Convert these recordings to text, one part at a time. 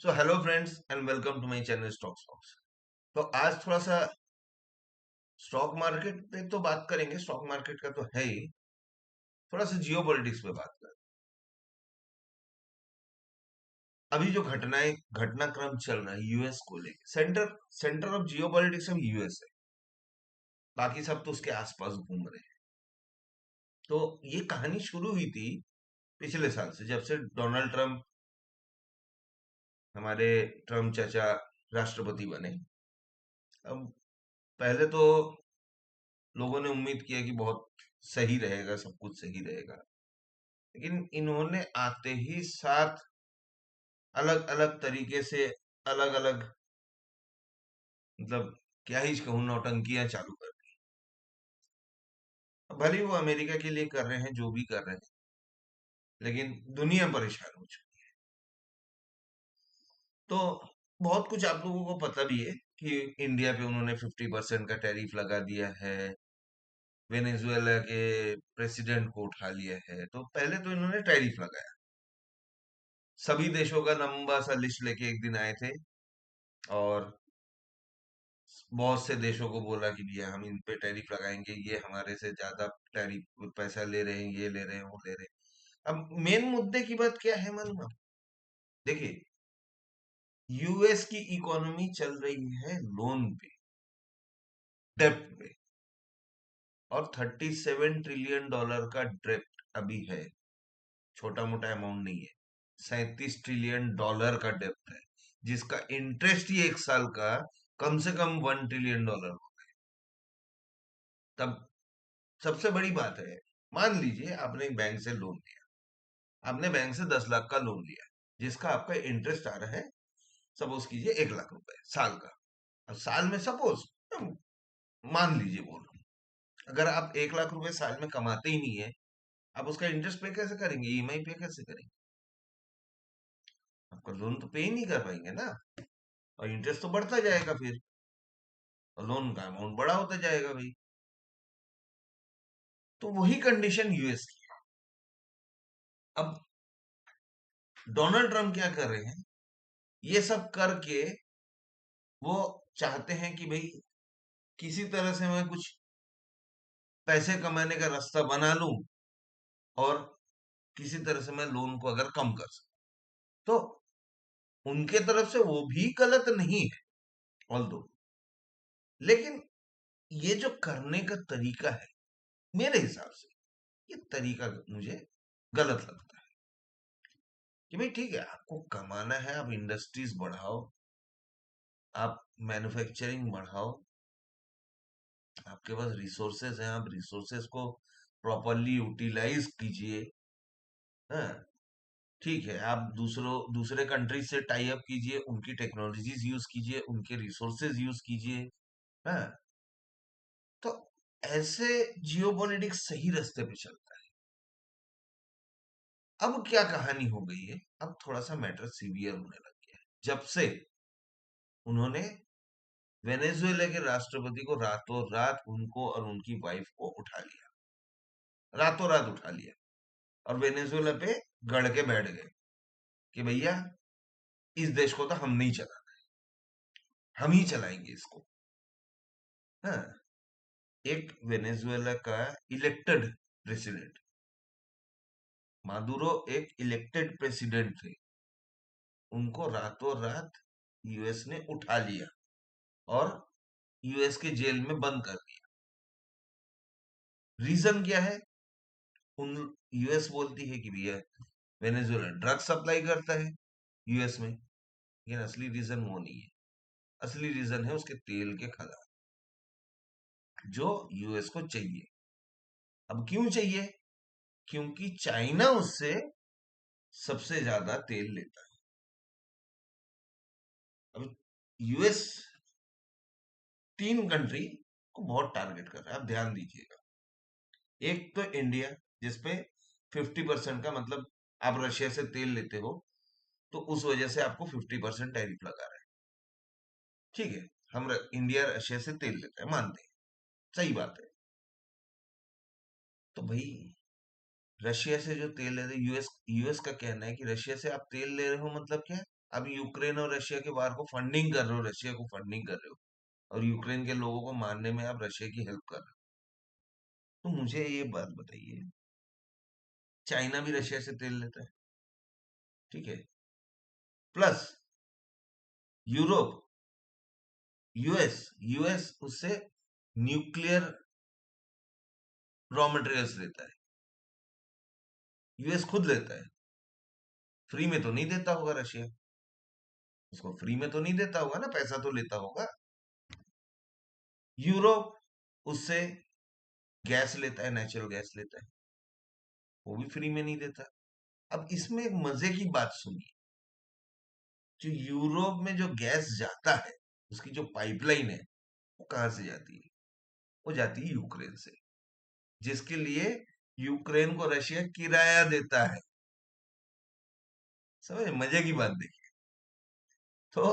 So hello friends and welcome to my channel Stocks Box. तो आज थोड़ा सा स्टॉक मार्केट पे तो बात करेंगे, स्टॉक मार्केट का तो है ही। थोड़ा सा जियो पॉलिटिक्स पे बात करें। अभी जो घटनाक्रम चल रहा है यूएस को लेके, centre centre of Jio politics अभी यूएस है। बाकी सब तो उसके आसपास घूम रहे हैं। तो ये कहानी शुरू हुई थी पिछले साल से, जब से डोनाल्ड ट्रंप, हमारे ट्रंप चाचा राष्ट्रपति बने। अब पहले तो लोगों ने उम्मीद किया कि बहुत सही रहेगा, सब कुछ सही रहेगा। लेकिन इन्होंने आते ही सात अलग अलग तरीके से, अलग अलग, मतलब क्या ही कहूँ, नौटंकियां चालू कर दी। अब भले ही वो अमेरिका के लिए कर रहे हैं जो भी कर रहे हैं, लेकिन दुनिया परेशान हो चुकी है। तो बहुत कुछ आप लोगों को पता भी है कि इंडिया पे उन्होंने 50% का टैरिफ लगा दिया है। वेनेजुएला के प्रेसिडेंट को उठा लिया है। तो पहले तो इन्होंने टैरिफ लगाया, सभी देशों का लंबा सा लिस्ट लेके एक दिन आए थे, और बहुत से देशों को बोला कि भैया हम इन पे टैरिफ लगाएंगे, ये हमारे से ज्यादा टैरिफ पैसा ले रहे हैं, ये ले रहे हैं, वो ले रहे हैं। अब मेन मुद्दे की बात क्या है मालूम आपको? देखिए, यूएस की इकोनॉमी चल रही है लोन पे, डेप्ट पे। और $37 ट्रिलियन का डेप्ट अभी है। छोटा मोटा अमाउंट नहीं है। $37 ट्रिलियन का डेप्ट है, जिसका इंटरेस्ट ही एक साल का कम से कम $1 ट्रिलियन हो। तब सबसे बड़ी बात है, मान लीजिए आपने एक बैंक से लोन लिया। आपने बैंक से 10 लाख का लोन लिया, जिसका आपका इंटरेस्ट आ रहा है, सपोज कीजिए 1 लाख रुपए साल का। अब साल में सपोज, मान लीजिए बोल रहा हूं, अगर आप 1 लाख रुपए साल में कमाते ही नहीं है, आप उसका इंटरेस्ट पे कैसे करेंगे, ईएमआई पे कैसे करेंगे? आपका लोन तो पे ही नहीं कर पाएंगे ना। और इंटरेस्ट तो बढ़ता जाएगा फिर, और लोन का अमाउंट बड़ा होता जाएगा भाई। तो वही कंडीशन यूएस की है। अब डोनाल्ड ट्रंप क्या कर रहे हैं, ये सब करके वो चाहते हैं कि भाई किसी तरह से मैं कुछ पैसे कमाने का रास्ता बना लूं, और किसी तरह से मैं लोन को अगर कम कर सकूं। तो उनके तरफ से वो भी गलत नहीं है, ऑल दो। लेकिन ये जो करने का तरीका है, मेरे हिसाब से ये तरीका मुझे गलत लगता है। कि भाई ठीक है, आपको कमाना है, आप इंडस्ट्रीज बढ़ाओ, आप मैन्युफैक्चरिंग बढ़ाओ, आपके पास रिसोर्सेज हैं, आप रिसोर्सेज को प्रॉपरली यूटिलाइज कीजिए। हाँ, ठीक है, आप दूसरे कंट्री से टाई अप कीजिए, उनकी टेक्नोलॉजीज यूज कीजिए, उनके रिसोर्सेज यूज कीजिए। हाँ, तो ऐसे जियोपॉलिटिक्स सही रास्ते पे चलता है। अब क्या कहानी हो गई है, अब थोड़ा सा मैटर सीवियर होने लग गया है, जब से उन्होंने वेनेजुएला के राष्ट्रपति को रातों रात, उनको और उनकी वाइफ को उठा लिया, रातों रात उठा लिया, और वेनेजुएला पे गड़ के बैठ गए कि भैया इस देश को तो हम नहीं चलाना, हम ही चलाएंगे इसको। हाँ, एक वेनेजुएला का इलेक्टेड प्रेसिडेंट, मादुरो एक इलेक्टेड प्रेसिडेंट थे, उनको रातों रात यूएस ने उठा लिया और यूएस के जेल में बंद कर दिया। रीजन क्या है? उन यूएस बोलती है कि भैया वेनेजुएला ड्रग सप्लाई करता है यूएस में, लेकिन असली रीजन वो नहीं है। असली रीजन है उसके तेल के खदान, जो यूएस को चाहिए। अब क्यों चाहिए? क्योंकि चाइना उससे सबसे ज्यादा तेल लेता है। अब यूएस तीन कंट्री को बहुत टारगेट कर रहा है, आप ध्यान दीजिएगा। एक तो इंडिया, जिसपे 50% का, मतलब आप रशिया से तेल लेते हो, तो उस वजह से आपको 50% टैरिफ लगा रहा है। ठीक है, इंडिया रशिया से तेल लेता है, मानते हैं, सही बात है। तो भाई रशिया से जो तेल ले रहे, यूएस यूएस का कहना है कि रशिया से आप तेल ले रहे हो, मतलब क्या है? अब यूक्रेन और रशिया के वार को फंडिंग कर रहे हो, रशिया को फंडिंग कर रहे हो, और यूक्रेन के लोगों को मारने में आप रशिया की हेल्प कर रहे हो। तो मुझे ये बात बताइए, चाइना भी रशिया से तेल लेता है, ठीक है, प्लस यूरोप, यूएस, यूएस उससे न्यूक्लियर रॉ मटेरियल्स लेता है, यूएस खुद लेता है, फ्री में तो नहीं देता होगा रशिया, उसको फ्री में तो नहीं देता होगा ना, पैसा तो लेता होगा। यूरोप उससे गैस लेता है, नेचुरल गैस लेता है, वो भी फ्री में नहीं देता। अब इसमें एक मजे की बात सुनिए, जो यूरोप में जो गैस जाता है, उसकी जो पाइपलाइन है, वो कहां से जाती है? वो जाती है यूक्रेन से, जिसके लिए यूक्रेन को रशिया किराया देता है। समझे मजे की बात? देखिए, तो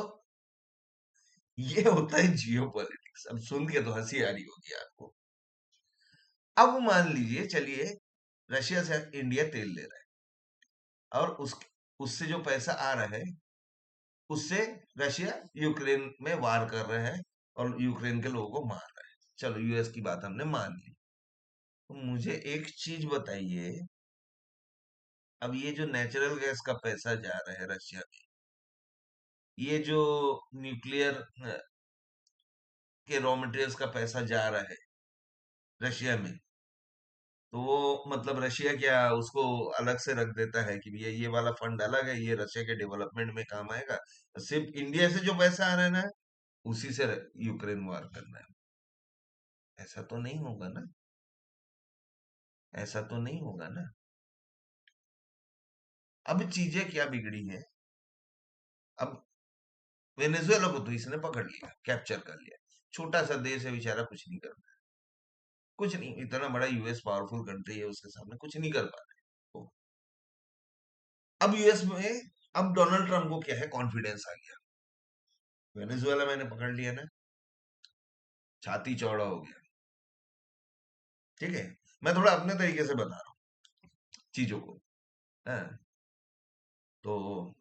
ये होता है जियो पॉलिटिक्स। अब सुन के तो हंसी आ रही होगी आपको। अब मान लीजिए, चलिए, रशिया से इंडिया तेल ले रहा है, और उससे जो पैसा आ रहा है, उससे रशिया यूक्रेन में वार कर रहा है और यूक्रेन के लोगों को मार रहा है। चलो, यूएस की बात हमने मान ली। तो मुझे एक चीज बताइए, अब ये जो नेचुरल गैस का पैसा जा रहा है रशिया में, ये जो न्यूक्लियर के रॉ मटेरियल्स का पैसा जा रहा है रशिया में, तो वो मतलब रशिया क्या उसको अलग से रख देता है कि ये वाला फंड अलग है, ये रशिया के डेवलपमेंट में काम आएगा, सिर्फ इंडिया से जो पैसा आ रहा है ना, उसी से यूक्रेन वार करना है? ऐसा तो नहीं होगा ना, ऐसा तो नहीं होगा ना। अब चीजें क्या बिगड़ी है? अब वेनेजुएला को तो इसने पकड़ लिया, कैप्चर कर लिया, छोटा सा देश है बेचारा, कुछ नहीं कर पाया, कुछ नहीं, इतना बड़ा यूएस पावरफुल कंट्री है, उसके सामने कुछ नहीं कर पा रहे वो। अब यूएस में, अब डोनाल्ड ट्रंप को क्या है, कॉन्फिडेंस आ गया, वेनेजुएला मैंने पकड़ लिया ना, छाती चौड़ा हो गया, ठीक है। मैं थोड़ा अपने तरीके से बता रहा हूँ चीजों को, हाँ, तो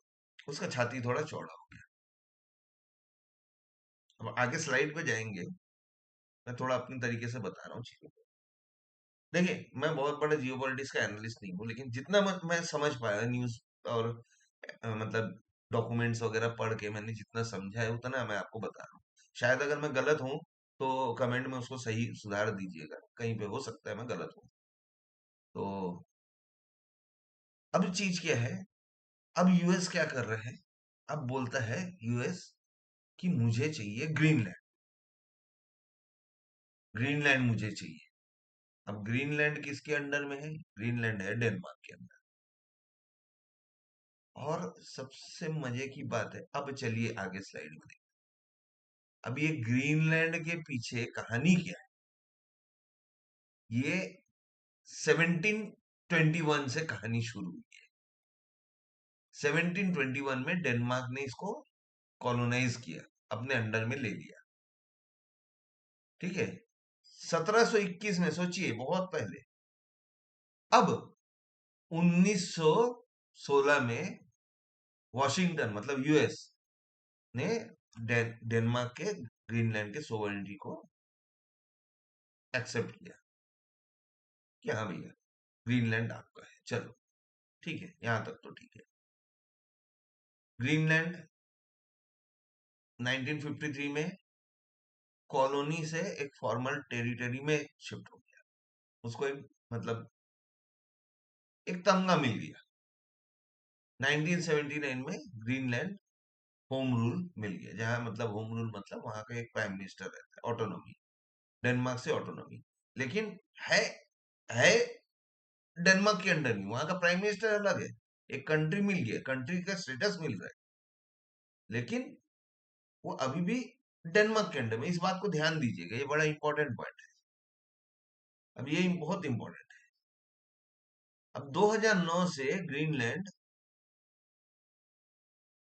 उसका छाती थोड़ा चौड़ा हो गया। अब आगे स्लाइड पे जाएंगे, मैं थोड़ा अपने तरीके से बता रहा हूँ चीजों को। देखिए, मैं बहुत बड़ा जियोपॉलिटिक्स का एनालिस्ट नहीं हूँ, लेकिन जितना मैं समझ पाया न्यूज और मतलब डॉक्यूमेंट्स वगैरह पढ़ के मैंने जितना समझा है, उतना मैं आपको बता रहा हूँ। शायद अगर मैं गलत हूँ तो कमेंट में उसको सही सुधार दीजिएगा, कहीं पे हो सकता है मैं गलत हूँ। तो अब चीज क्या है, अब यूएस क्या कर रहे हैं? अब बोलता है यूएस कि मुझे चाहिए ग्रीनलैंड, ग्रीनलैंड मुझे चाहिए। अब ग्रीनलैंड किसके अंडर में है? ग्रीनलैंड है डेनमार्क के अंदर। और सबसे मजे की बात है, अब चलिए आगे स्लाइड में देखिए। अब ये ग्रीनलैंड के पीछे कहानी क्या है? ये 1721 से कहानी शुरू हुई है। 1721 में डेनमार्क ने इसको कॉलोनाइज किया, अपने अंडर में ले लिया, ठीक है। 1721 में, सोचिए, बहुत पहले। अब 1916 में वॉशिंगटन मतलब यूएस ने डेनमार्क के ग्रीनलैंड के सोवरेनिटी को एक्सेप्ट किया कि हाँ भैया, ग्रीनलैंड आपका है, चलो ठीक है, यहां तक तो ठीक है। ग्रीनलैंड 1953 में कॉलोनी से एक फॉर्मल टेरिटरी में शिफ्ट हो गया, उसको एक मतलब एक तमगा मिल गया। 1979 में ग्रीनलैंड होम रूल मिल गया, जहां मतलब होम रूल मतलब वहां का एक प्राइम मिनिस्टर रहता है, ऑटोनॉमी, डेनमार्क से ऑटोनॉमी। लेकिन है है डेनमार्क के अंडर नहीं, वहां का प्राइम मिनिस्टर अलग है, एक कंट्री मिल गया, कंट्री का स्टेटस मिल रहा है, लेकिन वो अभी भी डेनमार्क के अंडर में। इस बात को ध्यान दीजिएगा, ये बड़ा इंपॉर्टेंट पॉइंट है। अब ये बहुत इंपॉर्टेंट है। अब 2009 से ग्रीनलैंड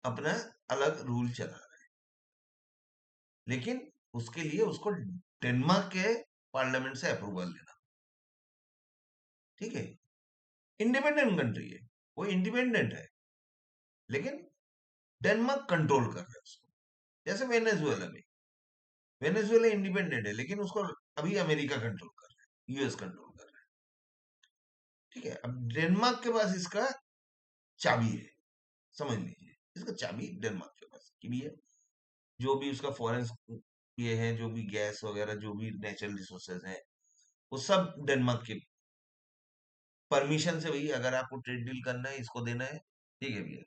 अपना अलग रूल चला रहा है, लेकिन उसके लिए उसको डेनमार्क के पार्लियामेंट से अप्रूवल लेना, ठीक है। इंडिपेंडेंट कंट्री है, वो इंडिपेंडेंट है, लेकिन डेनमार्क कंट्रोल कर रहा है उसको। जैसे वेनेजुएला में, वेनेजुएला इंडिपेंडेंट है लेकिन उसको अभी अमेरिका कंट्रोल कर रहा है, यूएस कंट्रोल कर रहा है। ठीक है, अब डेनमार्क के पास इसका चाबी है, समझ लीजिए इसका चाबी डेनमार्क के पास की भी है। जो भी उसका फॉरेन ये है, जो भी गैस वगैरह, जो भी नेचुरल रिसोर्सेज हैं, वो सब डेनमार्क के परमिशन से। भाई अगर आपको ट्रेड डील करना है, इसको देना है, ठीक है भैया,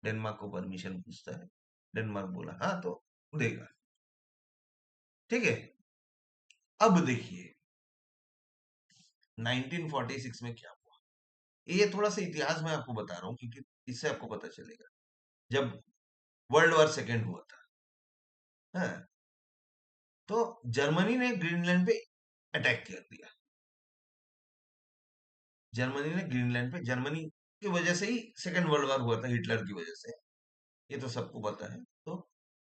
डेनमार्क को परमिशन पूछता है, डेनमार्क बोला हाँ तो देगा। ठीक है, अब देखिए 1946 में क्या हुआ। ये थोड़ा सा इतिहास मैं आपको बता रहा हूँ क्योंकि इससे आपको पता चलेगा। जब वर्ल्ड वॉर सेकेंड हुआ था, हाँ, तो जर्मनी ने ग्रीनलैंड पे अटैक कर दिया। जर्मनी ने ग्रीनलैंड पे, जर्मनी की वजह से ही सेकेंड वर्ल्ड वॉर हुआ था, हिटलर की वजह से, ये तो सबको पता है। तो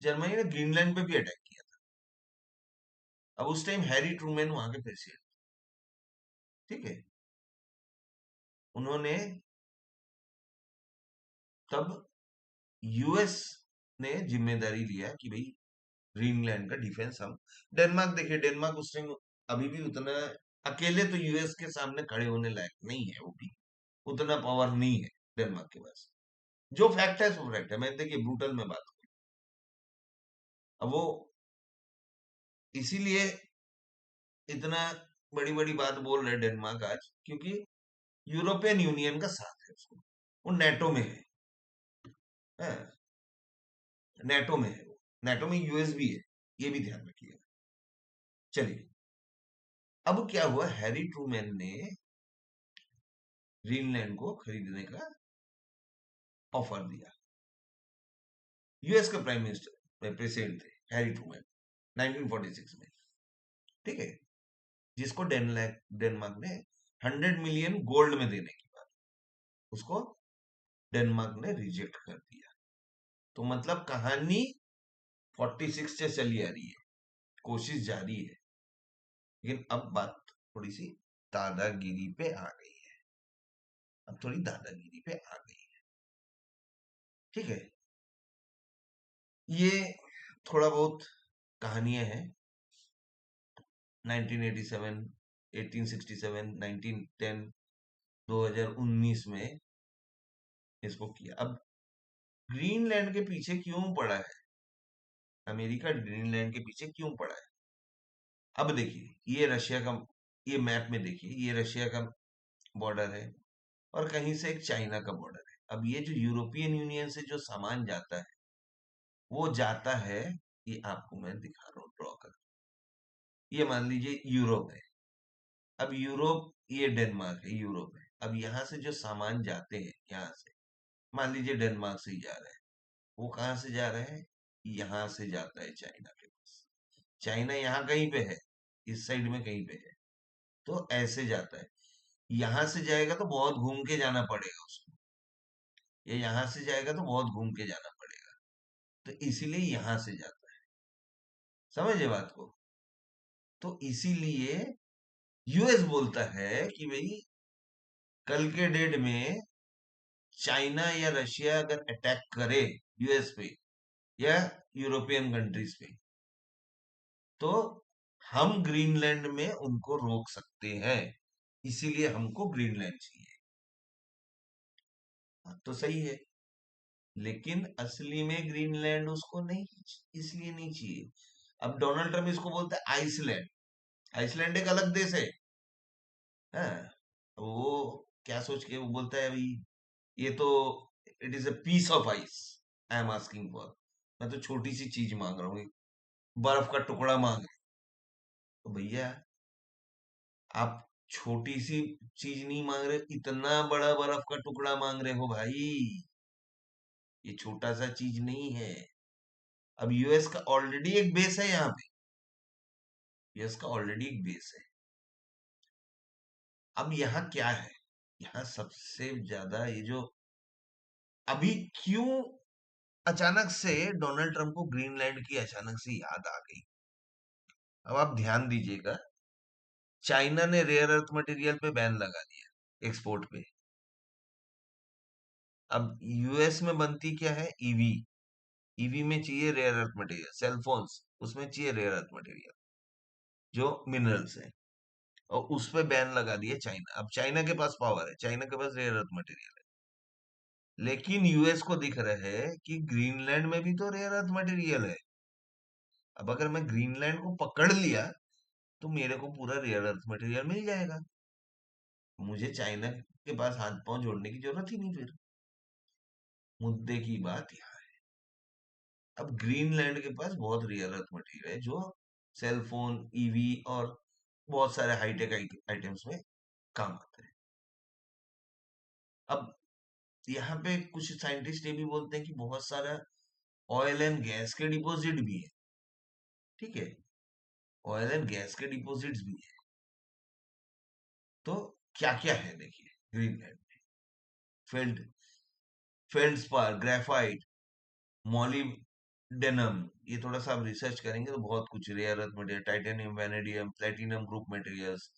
जर्मनी ने ग्रीनलैंड पे भी अटैक किया था। अब उस टाइम हैरी ट्रूमैन वहां के प्रेसिडेंट, ठीक है, उन्होंने तब यूएस ने जिम्मेदारी लिया कि भाई ग्रीनलैंड का डिफेंस हम, डेनमार्क देखिए, डेनमार्क उस टाइम अभी भी उतना अकेले तो यूएस के सामने खड़े होने लायक नहीं है, वो भी उतना पावर नहीं है डेनमार्क के पास। जो फैक्ट है सो फैक्ट है, मैं देखिए ब्रूटल में बात करूं। अब वो इसीलिए इतना बड़ी बड़ी बात बोल रहे डेनमार्क आज, क्योंकि यूरोपियन यूनियन का साथ है उसको, वो नेटो में है, नेटो में है वो, नेटो में यूएस भी है, ये भी ध्यान रखिएगा। चलिए, अब क्या हुआ, हैरी ट्रूमैन ने ग्रीनलैंड को खरीदने का ऑफर दिया। यूएस का प्राइम मिनिस्टर प्रेसिडेंट थे हैरी ट्रूमैन 1946 में, ठीक है, जिसको डेनमार्क ने 100 मिलियन गोल्ड में देने की बात, उसको डेनमार्क ने रिजेक्ट कर दिया। तो मतलब कहानी 46 से चली आ रही है, कोशिश जारी है, लेकिन अब बात थोड़ी सी दादागिरी पे आ गई है। अब थोड़ी दादागिरी पे आ गई है, ठीक है। ये थोड़ा बहुत कहानियां हैं। 1987, 1867, 1910, 2019 में इसको किया। अब ग्रीनलैंड के पीछे क्यों पड़ा है, अमेरिका ग्रीनलैंड के पीछे क्यों पड़ा है? अब देखिए, ये रशिया का, ये मैप में देखिए, ये रशिया का बॉर्डर है और कहीं से एक चाइना का बॉर्डर है। अब ये जो यूरोपियन यूनियन से जो सामान जाता है, वो जाता है, ये आपको मैं दिखा रहा हूँ ड्रॉ कर, ये मान लीजिए यूरोप है। अब यूरोप, ये डेनमार्क है, यूरोप है। अब यहाँ से जो सामान जाते हैं, यहाँ से मान लीजिए डेनमार्क से ही जा रहे हैं, वो कहाँ से जा रहे हैं, यहाँ से जाता है चाइना के पास। चाइना यहाँ कहीं पे है, इस साइड में कहीं पे है, तो ऐसे जाता है। यहाँ से जाएगा तो बहुत घूम के जाना पड़ेगा उसको, ये यहाँ से जाएगा तो बहुत घूम के जाना पड़ेगा, तो इसीलिए यहाँ से जाता है। समझे बात को? तो इसीलिए यूएस बोलता है कि भाई कल के डेट में चाइना या रशिया अगर अटैक करे यूएस पे या यूरोपियन कंट्रीज पे, तो हम ग्रीनलैंड में उनको रोक सकते हैं, इसीलिए हमको ग्रीनलैंड चाहिए। बात तो सही है, लेकिन असली में ग्रीनलैंड उसको नहीं, इसलिए नहीं चाहिए। अब डोनाल्ड ट्रम्प इसको बोलता है आइसलैंड, आइसलैंड एक अलग देश है, हाँ, वो क्या सोच के वो बोलता है अभी, ये तो it is a piece of ice I am asking for, मैं तो छोटी सी चीज मांग रहा हूँ, एक बर्फ का टुकड़ा मांग रहा हूँ। तो भैया आप छोटी सी चीज नहीं मांग रहे, इतना बड़ा बर्फ का टुकड़ा मांग रहे हो भाई, ये छोटा सा चीज नहीं है। अब यूएस का ऑलरेडी एक बेस है यहाँ पे, यूएस का ऑलरेडी एक बेस है। अब यहाँ क्या है, यहाँ सबसे ज्यादा ये जो अभी क्यों अचानक से डोनाल्ड ट्रंप को ग्रीनलैंड की अचानक से याद आ गई, अब आप ध्यान दीजिएगा। चाइना ने रेयर अर्थ मटेरियल पे बैन लगा दिया एक्सपोर्ट पे। अब यूएस में बनती क्या है, ईवी, ईवी में चाहिए rare earth material, cell phones उसमें चाहिए रेयर अर्थ मटेरियल जो मिनरल्स है, और उस पे बैन लगा दिए चाइना। अब चाइना के पास पावर है, चाइना के पास रेयर अर्थ मटेरियल है, लेकिन यूएस को दिख रहा है कि ग्रीनलैंड में भी तो रेयर अर्थ मटेरियल है। अब अगर मैं ग्रीनलैंड को पकड़ लिया तो मेरे को पूरा रेयर अर्थ मटेरियल मिल जाएगा, मुझे चाइना के पास हाथ पांव जोड़ने की जरूरत ही नहीं फिर। मुद्दे की बात यहाँ, अब ग्रीनलैंड के पास बहुत रेयर अर्थ मटेरियल है जो सेल फोन, ईवी और बहुत सारे हाईटेक आइटम्स में काम आता है। अब यहाँ पे कुछ साइंटिस्ट ये भी बोलते हैं कि बहुत सारा ऑयल एंड गैस के डिपॉजिट भी है। ठीक है, ऑयल एंड गैस के डिपॉजिट्स भी है। तो क्या क्या है देखिए ग्रीनलैंड में, फेल्ड फेल्डस्पार, ग्रेफाइट, मॉलिब्डेनम, ये थोड़ा सा आप रिसर्च करेंगे तो बहुत कुछ, rare earth material, titanium, vanadium, platinum group materials,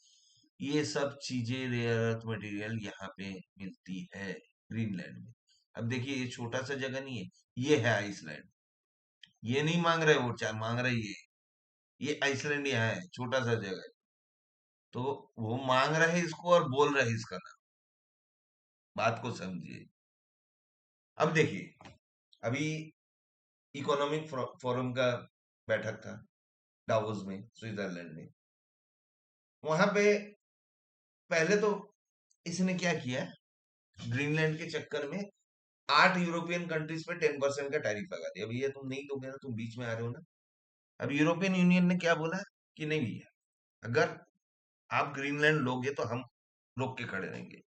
ये सब चीजें रेयर अर्थ मटेरियल यहाँ पे मिलती है ग्रीनलैंड में। अब देखिए ये छोटा सा जगह नहीं है, ये है आइसलैंड, ये नहीं मांग रहे वो, चाहे मांग रही है, ये आइसलैंड यहाँ है, छोटा सा जगह है। तो वो मांग रहे इसको और बोल रहे इसका नाम, बात को समझिए। अब देखिए, अभी इकोनॉमिक फोरम का बैठक था डावोस में, स्विट्जरलैंड में। वहां पे पहले तो इसने क्या किया, ग्रीनलैंड के चक्कर में 8 यूरोपियन कंट्रीज पे 10% का टैरिफ लगा दिया। भैया तुम नहीं दोगे ना, तुम बीच में आ रहे हो ना। अब यूरोपियन यूनियन ने क्या बोला कि नहीं भैया, अगर आप ग्रीनलैंड लोगे तो हम रोक के खड़े रहेंगे।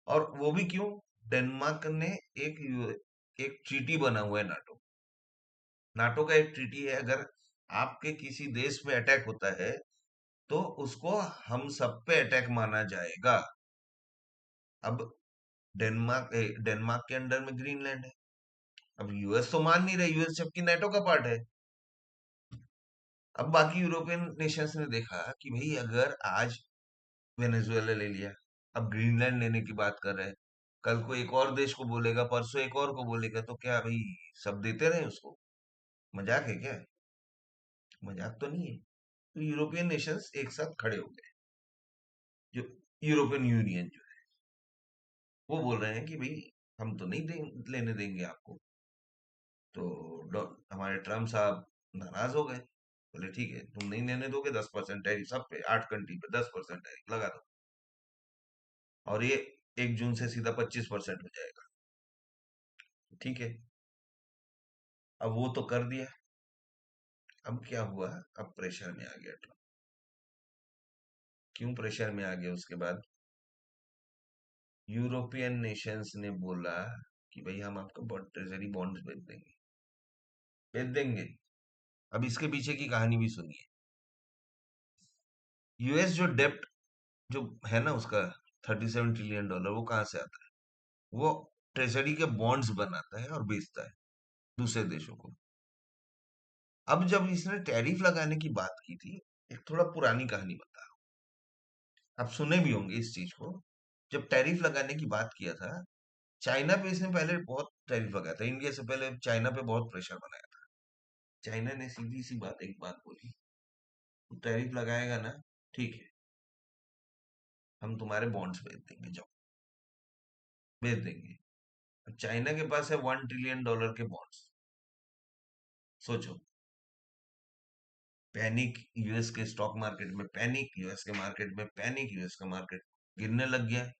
और वो भी क्यों, डेनमार्क ने एक एक ट्रीटी बना हुआ है, नाटो, नाटो का एक ट्रीटी है, अगर आपके किसी देश पे अटैक होता है तो उसको हम सब पे अटैक माना जाएगा। अब डेनमार्क के अंडर में ग्रीनलैंड है। अब यूएस तो मान नहीं रहे, यूएस जबकि नाटो का पार्ट है। अब बाकी यूरोपियन नेशंस ने देखा कि भाई अगर आज वेनेजुएला ले लिया, अब ग्रीनलैंड लेने की बात कर रहे हैं, कल को एक और देश को बोलेगा, परसों एक और को बोलेगा, तो क्या भाई सब देते रहे उसको? मजाक है क्या? मजाक तो नहीं है। तो यूरोपियन नेशंस एक साथ खड़े हो गए, जो यूरोपियन यूनियन जो है वो बोल रहे हैं कि भाई हम तो नहीं लेने देंगे आपको। तो हमारे ट्रम्प साहब नाराज हो गए, बोले ठीक है तुम नहीं लेने दोगे, 10% टैरिफ सब पे, 8 कंट्री पे 10% टैरिफ लगा दो, और ये 1 जून से सीधा 25% हो जाएगा। ठीक है, अब वो तो कर दिया। अब क्या हुआ, अब प्रेशर में आ गया ट्रम्प। क्यों प्रेशर में आ गया? उसके बाद यूरोपियन नेशंस ने बोला कि भाई हम आपको ट्रेजरी बॉन्ड्स भेज देंगे, भेज देंगे। अब इसके पीछे की कहानी भी सुनिए। यूएस जो डेप्ट जो है ना उसका, $37 ट्रिलियन, वो कहाँ से आता है? वो ट्रेजरी के बॉन्ड्स बनाता है और बेचता है दूसरे देशों को। अब जब इसने टैरिफ लगाने की बात की थी, एक थोड़ा पुरानी कहानी बता रहा हूं, आप सुने भी होंगे इस चीज को। जब टैरिफ लगाने की बात किया था, चाइना पे इसने पहले बहुत टैरिफ लगाया था, इंडिया से पहले चाइना पे बहुत प्रेशर बनाया था। चाइना ने सीधी सी बात, एक बात बोली, तू टैरिफ लगाएगा ना, ठीक है, हम तुम्हारे बॉन्ड्स बेच देंगे, जाओ, बेच देंगे। अब चाइना के पास है $1 ट्रिलियन के बॉन्ड्स। सोचो, पैनिक, यूएस के स्टॉक मार्केट में पैनिक, यूएस के मार्केट में पैनिक, यूएस का मार्केट गिरने लग गया।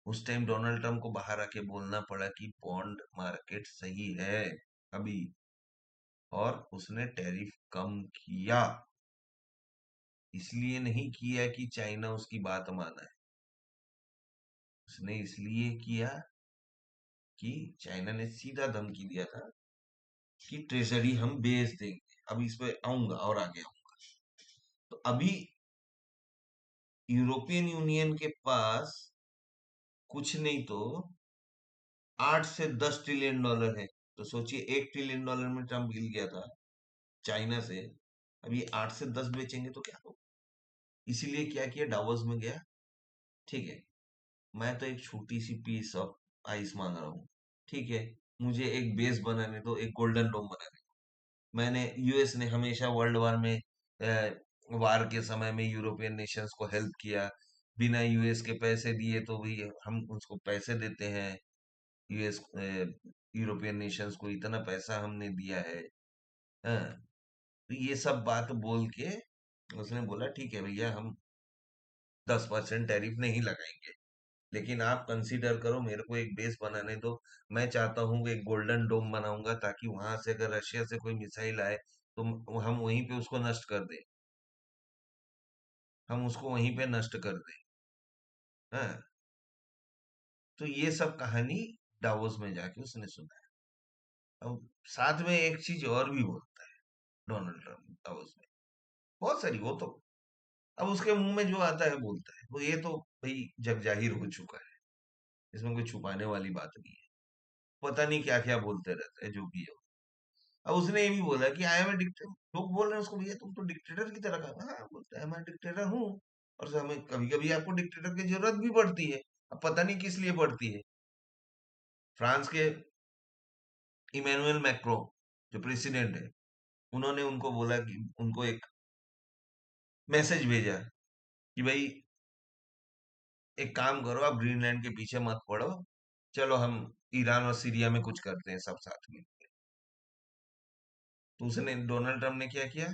उस टाइम डोनाल्ड ट्रम्प को बाहर आके बोलना पड़ा कि बॉन्ड मार्केट सही है अभी, और उसने टैरिफ कम किया। इसलिए नहीं किया कि चाइना उसकी बात माना है, उसने इसलिए किया कि चाइना ने सीधा धमकी दिया था कि ट्रेजरी हम बेच देंगे। अब इस पे आऊंगा और आगे आऊंगा। तो अभी यूरोपियन यूनियन के पास कुछ नहीं तो 8 से 10 ट्रिलियन डॉलर है। तो सोचिए, $1 ट्रिलियन में ट्रम्प गिर गया था चाइना से, अब ये 8 से 10 बेचेंगे तो क्या होगा? इसीलिए क्या किया, डावोस में गया, ठीक है, मैं तो एक छोटी सी पीस ऑफ आइस मांग रहा हूँ, ठीक है, मुझे एक बेस बनाने दो, एक गोल्डन डोम बनाने दो। मैंने यूएस ने हमेशा वर्ल्ड वार में वार के समय में यूरोपियन नेशंस को हेल्प किया। बिना यूएस के पैसे दिए तो भी हम उसको पैसे देते हैं। यूएस यूरोपियन नेशंस को इतना पैसा हमने दिया है। हाँ, तो ये सब बात बोल के उसने बोला ठीक है भैया, हम 10% टैरिफ नहीं लगाएंगे, लेकिन आप कंसीडर करो, मेरे को एक बेस बनाने दो। मैं चाहता हूँ कि एक गोल्डन डोम बनाऊंगा, ताकि वहां से अगर रशिया से कोई मिसाइल आए तो हम वहीं पे उसको नष्ट कर दें। हम उसको वहीं पे नष्ट कर दें। हाँ, तो ये सब कहानी डावोस में जाके उसने सुना। अब साथ में एक चीज और भी बोलता है डोनाल्ड ट्रम्प डावोस में, बहुत सारी, वो तो अब उसके मुंह में जो आता है बोलता है, वो ये तो भाई जग जाहिर हो चुका है। इसमें कोई छुपाने वाली बात नहीं है। पता नहीं क्या क्या बोलते रहते हैं, जो भी है। अब उसने ये भी बोला कि आई एम ए डिक्टेटर। लोग बोल रहे हैं उसको, भैया तुम तो डिक्टेटर की तरह का। हाँ, बोलता है मैं डिक्टेटर हूँ, और हमें कभी कभी आपको डिक्टेटर की जरूरत भी पड़ती है। अब पता नहीं किस लिए पड़ती है। फ्रांस के इमैनुअल मैक्रो जो प्रेसिडेंट है, उन्होंने उनको बोला कि उनको एक मैसेज भेजा कि भाई एक काम करो, आप ग्रीनलैंड के पीछे मत पड़ो, चलो हम ईरान और सीरिया में कुछ करते हैं सब साथ में। तो उसने, डोनाल्ड ट्रम्प ने क्या किया,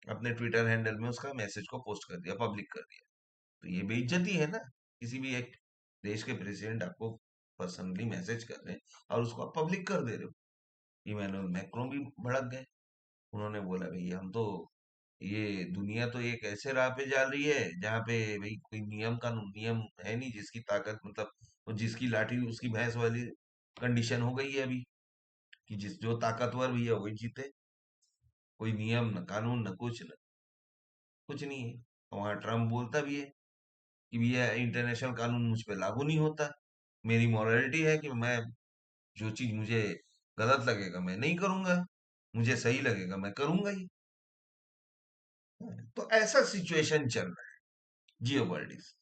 अपने ट्विटर हैंडल में उसका मैसेज को पोस्ट कर दिया, पब्लिक कर दिया। तो ये बेइज्जती है ना, किसी भी एक देश के प्रेसिडेंट आपको पर्सनली मैसेज कर रहे हैं और उसको आप पब्लिक कर दे रहे हो। इमैनुअल मैक्रों भी भड़क गए। उन्होंने बोला भाई हम तो, ये दुनिया तो एक ऐसे राह पे जा रही है जहाँ पे भाई कोई नियम कानून नियम है नहीं, जिसकी ताकत मतलब वो जिसकी लाठी उसकी भैंस वाली कंडीशन हो गई है अभी, कि जिस जो ताकतवर भी है वही जीते। कोई नियम न कानून न कुछ न कुछ नहीं है। वहां ट्रम्प बोलता भी है कि भैया इंटरनेशनल कानून मुझ पे लागू नहीं होता। मेरी मॉरलिटी है कि मैं जो चीज मुझे गलत लगेगा मैं नहीं करूंगा, मुझे सही लगेगा मैं करूंगा ही। तो ऐसा सिचुएशन चल रहा है जियो पॉलिटिक्स।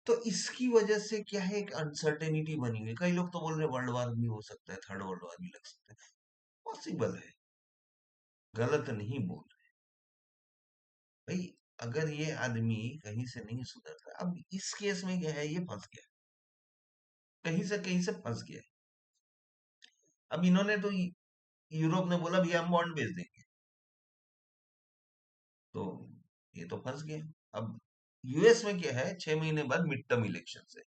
तो इसकी वजह से क्या है, एक अनसर्टेनिटी बनी हुई है। कई लोग तो बोल रहे हैं वर्ल्ड वार भी हो सकता है, थर्ड वर्ल्ड वार भी लग सकता है। पॉसिबल है, गलत नहीं बोल रहे भाई। अगर ये आदमी कहीं से नहीं सुधरता, अब इस केस में क्या है, ये फंस गया, कहीं से फंस गया। अब इन्होंने तो यूरोप ने बोला भैया हम बॉन्ड भेज देंगे, तो ये तो फंस गए। अब यूएस में क्या है, 6 महीने बाद मिड टर्म इलेक्शन है।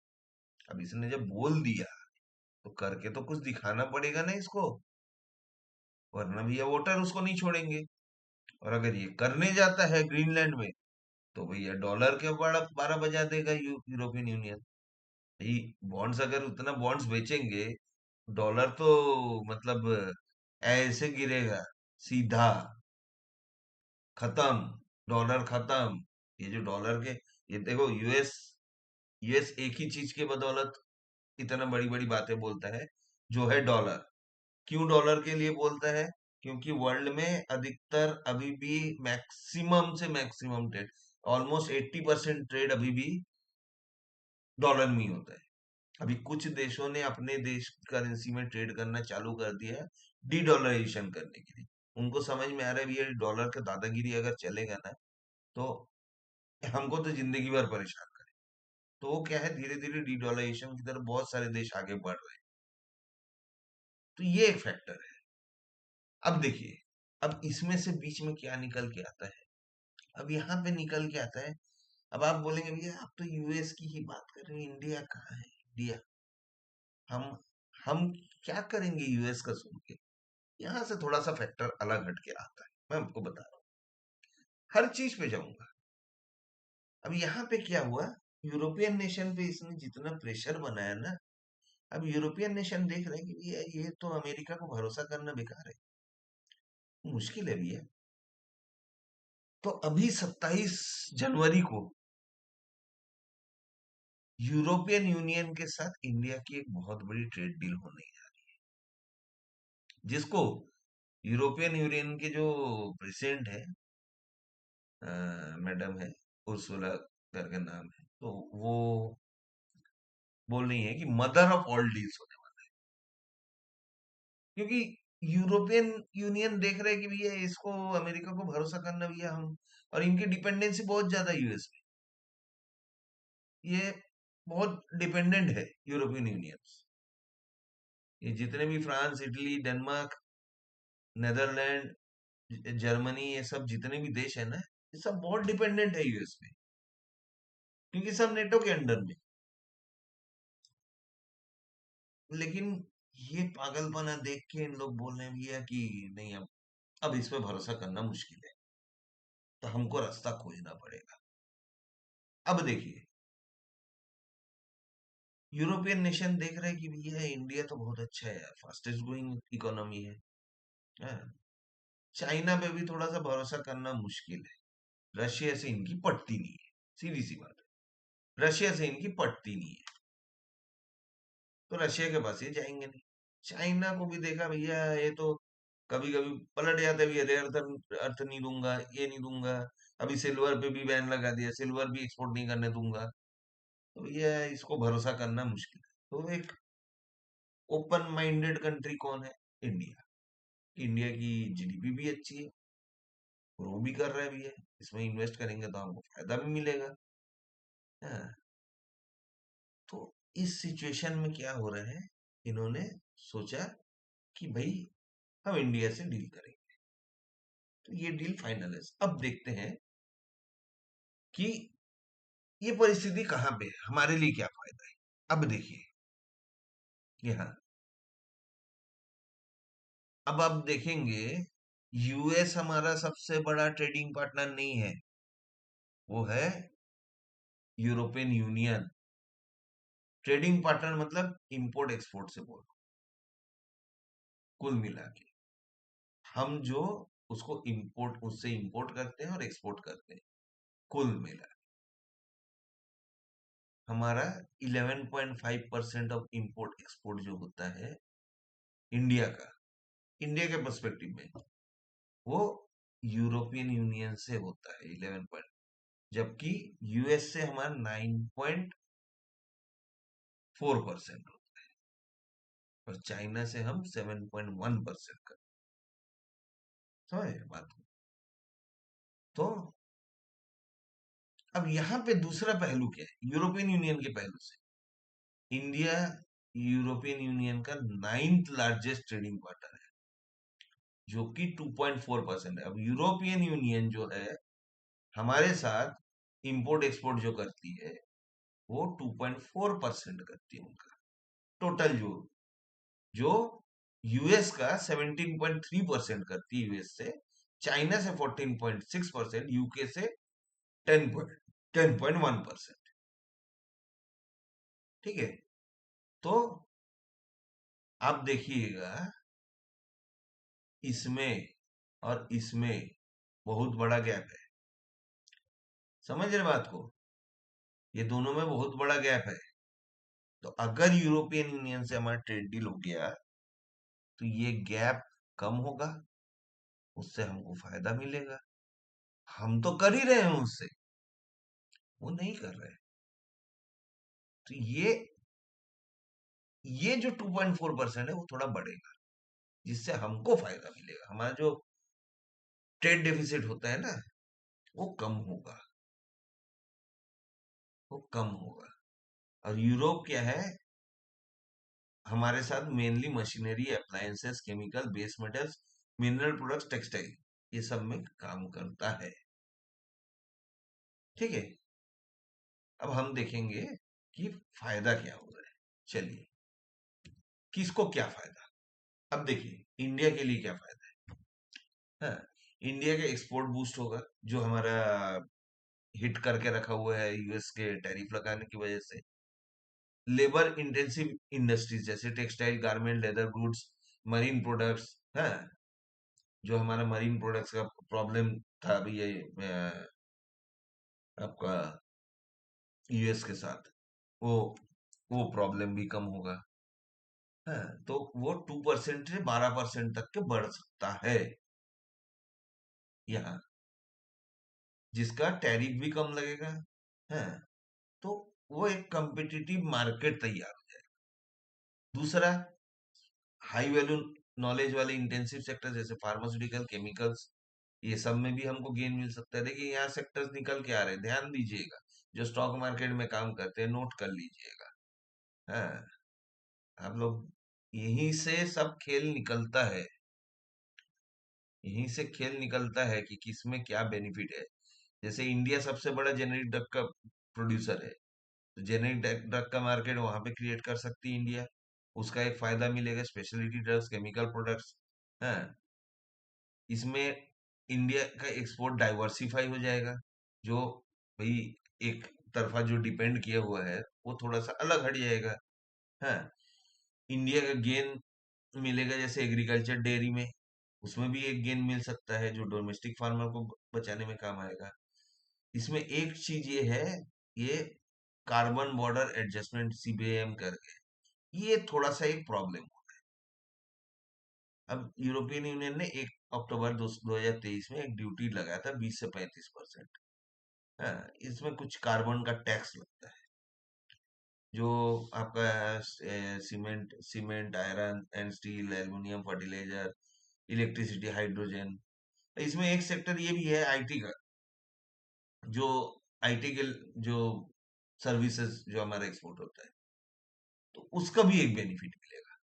अब इसने जब बोल दिया तो करके तो कुछ दिखाना पड़ेगा ना इसको, वरना भैया वोटर उसको नहीं छोड़ेंगे। और अगर ये करने जाता है ग्रीनलैंड में, तो भैया डॉलर के बड़ा 12 बजा देगा यूरोपियन यूनियन। भाई बॉन्ड्स, अगर उतना बॉन्ड्स बेचेंगे, डॉलर तो मतलब ऐसे गिरेगा सीधा, खत्म, डॉलर खत्म। ये जो डॉलर के, ये देखो यूएस यूएस एक ही चीज के बदौलत इतना बड़ी बड़ी बातें बोलता है, जो है डॉलर। क्यों डॉलर के लिए बोलता है? क्योंकि वर्ल्ड में अधिकतर अभी भी मैक्सिमम से मैक्सिमम ट्रेड, ऑलमोस्ट 80% ट्रेड अभी भी डॉलर में ही होता है। अभी कुछ देशों ने अपने देश की करेंसी में ट्रेड करना चालू कर दिया है, डी डॉलराइजेशन करने के लिए। उनको समझ में आ रहा है ये डॉलर का दादागिरी अगर चलेगा ना, तो हमको तो जिंदगी भर परेशान करे। तो वो क्या है, धीरे धीरे डी डॉलराइजेशन की तरफ बहुत सारे देश आगे बढ़ रहे हैं। तो ये एक फैक्टर है। अब देखिए, अब इसमें से बीच में क्या निकल के आता है। अब यहाँ पे निकल के आता है, अब आप बोलेंगे भैया आप तो यूएस की ही बात कर रहे हैं, इंडिया कहाँ है इंडिया? हम हम क्या करेंगे यूएस का सुन के? यहाँ से थोड़ा सा फैक्टर अलग हट के आता है, मैं आपको बता रहा हूँ। हर चीज पे जाऊंगा। अब यहाँ पे क्या हुआ, यूरोपियन नेशन पे इसने जितना प्रेशर बनाया ना, अब यूरोपियन नेशन देख रहे हैं कि ये तो अमेरिका को भरोसा करना बेकार है, मुश्किल है भैया। तो अभी 27 जनवरी को यूरोपियन यूनियन के साथ इंडिया की एक बहुत बड़ी ट्रेड डील होने है, जिसको यूरोपियन यूनियन के जो प्रेसिडेंट है, मैडम है उर्सुला करके नाम है, तो वो बोल रही है कि मदर ऑफ ऑल डील्स होने वाला क्योंकि यूरोपियन यूनियन देख रहे हैं कि भैया इसको, अमेरिका को भरोसा करना भैया हम, और इनकी डिपेंडेंसी बहुत ज्यादा यूएस पे, ये बहुत डिपेंडेंट है यूरोपियन यूनियन। ये जितने भी France, Italy, Denmark, Netherland, Germany, ये सब जितने भी देश है ना, ये सब बहुत डिपेंडेंट है यूएस पे, क्योंकि सब नेटो के अंडर में। लेकिन ये पागलपना देख के इन लोग बोल रहे हैं भैया कि नहीं, अब इस पे भरोसा करना मुश्किल है, तो हमको रास्ता खोजना पड़ेगा। अब देखिए, यूरोपियन नेशन देख रहे हैं कि भैया इंडिया तो बहुत अच्छा है, फास्टेस्ट ग्रोइंग इकोनॉमी है। हाँ, चाइना पे भी थोड़ा सा भरोसा करना मुश्किल है, रशिया से इनकी पटती नहीं है, सीधी सी बात है, रशिया से इनकी पटती नहीं है, तो रशिया के पास ये जाएंगे नहीं। चाइना को भी देखा भैया, ये तो कभी कभी पलट जाते भी, रेयर अर्थ अर्थ नहीं दूंगा, ये नहीं दूंगा, अभी सिल्वर पे भी बैन लगा दिया, सिल्वर भी एक्सपोर्ट नहीं करने दूंगा, तो भैया इसको भरोसा करना मुश्किल है। तो एक ओपन माइंडेड कंट्री कौन है? इंडिया। इंडिया की जीडीपी भी अच्छी है, ग्रो भी कर रहा है भैया, इसमें इन्वेस्ट करेंगे तो हमको फायदा भी मिलेगा। हाँ, तो इस सिचुएशन में क्या हो रहा है, इन्होंने सोचा कि भाई हम इंडिया से डील करेंगे, तो ये डील फाइनल है। अब देखते हैं कि ये परिस्थिति कहाँ पे है, हमारे लिए क्या फायदा है। अब देखिए यहाँ, अब आप देखेंगे, यूएस हमारा सबसे बड़ा ट्रेडिंग पार्टनर नहीं है, वो है यूरोपियन यूनियन। ट्रेडिंग पार्टनर मतलब इंपोर्ट एक्सपोर्ट से बोल, कुल मिला के हम जो उसको इंपोर्ट, उससे इंपोर्ट करते हैं और एक्सपोर्ट करते हैं, कुल मिला हमारा 11.5% ऑफ इंपोर्ट एक्सपोर्ट जो होता है इंडिया का, इंडिया के पर्सपेक्टिव में, वो यूरोपियन यूनियन से होता है 11 जबकि यूएस से हमारा 9.4% होता है, और चाइना से हम 7.1% का। समझे बात को? तो अब यहाँ पे दूसरा पहलू क्या है, यूरोपियन यूनियन के पहलू से, इंडिया यूरोपियन यूनियन का 9th लार्जेस्ट ट्रेडिंग पार्टनर है, जो कि 2.4% है। अब यूरोपियन यूनियन जो है हमारे साथ इंपोर्ट एक्सपोर्ट जो करती है, वो 2.4% करती है उनका टोटल, जो जो यूएस का 17.3% करती है यूएस से, चाइना से 14.6%, यूके से 10.1%। ठीक है, तो आप देखिएगा, इसमें और इसमें बहुत बड़ा गैप है। समझ रहे बात को? ये दोनों में बहुत बड़ा गैप है। तो अगर यूरोपियन यूनियन से हमारा ट्रेड डील हो गया, तो ये गैप कम होगा, उससे हमको फायदा मिलेगा। हम तो कर ही रहे हैं उससे, वो नहीं कर रहे। तो ये जो 2.4% है वो थोड़ा बढ़ेगा, जिससे हमको फायदा मिलेगा, हमारा जो ट्रेड डेफिसिट होता है ना, वो कम होगा, वो कम होगा। और यूरोप क्या है, हमारे साथ mainly machinery, appliances, chemical, base metals, mineral products, textile, ये सब में काम करता है। ठीक है, अब हम देखेंगे कि फायदा क्या हो रहा है। चलिए, किसको क्या फायदा। अब देखिए इंडिया के लिए क्या फायदा है। हाँ, इंडिया के एक्सपोर्ट बूस्ट होगा, जो हमारा हिट करके रखा हुआ है यूएस के टैरिफ लगाने की वजह से। लेबर इंटेंसिव इंडस्ट्रीज जैसे textile, garment, leather goods, marine products, हाँ, जो हमारा मरीन प्रोडक्ट्स का प्रॉब्लम था अभी ये आपका यूएस के साथ, वो वो प्रॉब्लम भी कम होगा। हाँ, तो वो 2% से 12% तक के बढ़ सकता है यहाँ, जिसका टैरिफ भी कम लगेगा। हाँ, तो वो एक कंपिटिटिव मार्केट तैयार हो जाएगा। दूसरा, हाई वैल्यू नॉलेज वाले इंटेंसिव सेक्टर जैसे फार्मास्यूटिकल, केमिकल्स, ये सब में भी हमको गेन मिल सकता है। देखिए यहाँ सेक्टर्स निकल के आ रहे हैं, ध्यान दीजिएगा। जो स्टॉक मार्केट में काम करते हैं, नोट कर लीजिएगा। हाँ, आप लोग, यहीं से सब खेल निकलता है। यहीं से खेल निकलता है कि किसमें क्या बेनिफिट है। जैसे इंडिया सबसे बड़ा जेनेरिक ड्रग का प्रोड्यूसर है, तो जेनेरिक ड्रग का मार्केट वहां पे क्रिएट कर सकती है इंडिया। उसका एक फायदा मिलेगा, स्पेशलिटी ड्रग्स, केमिकल प्रोडक्ट्स। हाँ, इसमें इंडिया का एक्सपोर्ट डाइवर्सिफाई हो जाएगा। जो भाई एक तरफा जो डिपेंड किया हुआ है, वो थोड़ा सा अलग हट जाएगा। हाँ, इंडिया का गेन मिलेगा, जैसे एग्रीकल्चर डेयरी में, उसमें भी एक गेन मिल सकता है जो डोमेस्टिक फार्मर को बचाने में काम आएगा। इसमें एक चीज ये है, ये कार्बन बॉर्डर एडजस्टमेंट, सीबीएम करके, ये थोड़ा सा एक प्रॉब्लम हो। अब यूरोपियन यूनियन ने 1 अक्टूबर 2023 में एक ड्यूटी लगाया था, 20 से 35%। हाँ, इसमें कुछ कार्बन का टैक्स लगता है। जो आपका cement, iron and steel, aluminium, fertiliser, electricity, hydrogen. इसमें एक सेक्टर ये भी है आईटी का, जो आईटी के जो सर्विसेज जो हमारा एक्सपोर्ट होता है, तो उसका भी एक बेनिफिट मिलेगा।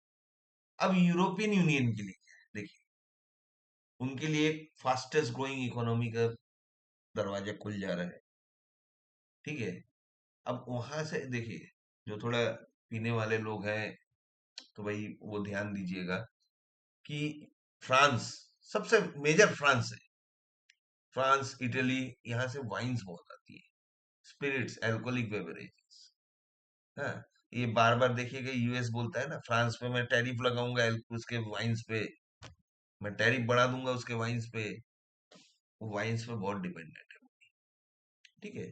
अब यूरोपियन यूनियन के लिए देखिए, उनके लिए फास्टेस्ट ग्रोइंग इकोनॉमी का दरवाजा खुल जा रहा है। ठीक है, अब वहां से देखिए, जो थोड़ा पीने वाले लोग हैं, तो भाई वो ध्यान दीजिएगा कि फ्रांस, सबसे मेजर फ्रांस है। फ्रांस, इटली, यहाँ से वाइन्स बहुत आती है, स्पिरिट्स, अल्कोहलिक बेवरेजेस। हाँ, ये बार बार देखिएगा, यूएस बोलता है ना, फ्रांस पे मैं टैरिफ लगाऊंगा, उसके वाइन्स पे मैं टैरिफ बढ़ा दूंगा, उसके वाइन्स पे। वो वाइन्स पे बहुत डिपेंडेंट है। ठीक है,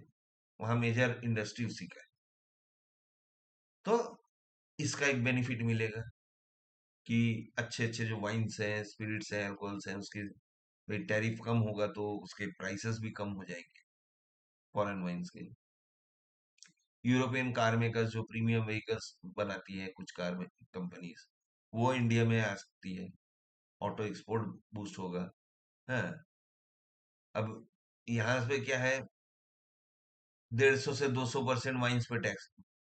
वहां मेजर इंडस्ट्री उसी का है। तो इसका एक बेनिफिट मिलेगा कि अच्छे अच्छे जो वाइन्स हैं, स्पिरिट्स हैं, अल्कोहल्स हैं, उसकी भाई टैरिफ कम होगा तो उसके प्राइसेस भी कम हो जाएंगे फॉरेन वाइन्स के। यूरोपियन कार मेकर्स जो प्रीमियम व्हीकल्स बनाती है, कुछ कार में कंपनीज, वो इंडिया में आ सकती है, ऑटो एक्सपोर्ट बूस्ट होगा। हाँ, अब यहाँ पे क्या है, 150 से 200% वाइन्स पे टैक्स